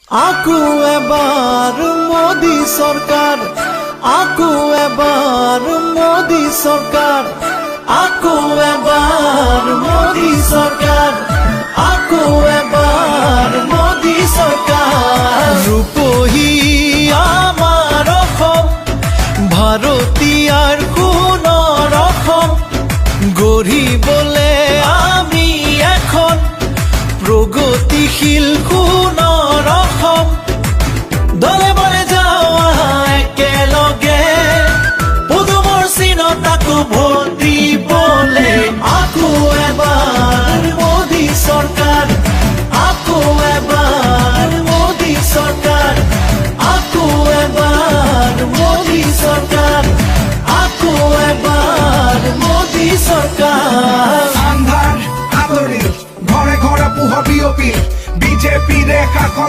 আকু এবার মোদি সরকার, আকু এবার মোদি সরকার, আকু এবার মোদি সরকার, আকু এবার মোদি সরকার। রূপহী আমার অসম, ভারতীয়ার কোন রকম গঢ়িবলে আমি এখন প্ৰগতিশীল কোন রকম। দলে বলে যাওয়া একেলগে পদুমৰ চিনত আকৌ ভোট দিবলে। আকো এবাৰ মোদী চৰকাৰ, আকো এবাৰ মোদী চৰকাৰ, আকো এবাৰ মোদী চৰকাৰ, আকো এবাৰ মোদী চৰকাৰ। আন্ধার আলোরে ঘরে ঘরে পুহ বিওপি বিজেপি রেখা